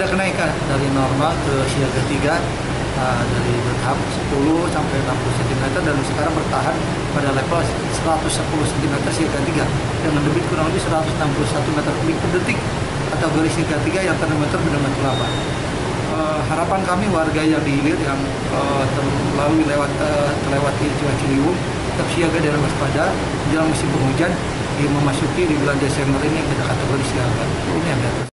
ada kenaikan dari normal ke siaga 3 dari bertahap 10 sampai 60 cm dan sekarang bertahan pada level 110 cm siaga 3 dengan debit kurang lebih 161 meter kubik per detik kategori siaga 3 yang termometer bendungan Tulaba. Harapan kami warga yang di hilir yang terlewati Curah Ciliwung tetap siaga dan waspada jelang musim penghujan memasuki di bulan Desember ini pada kategori siaga. Ini yang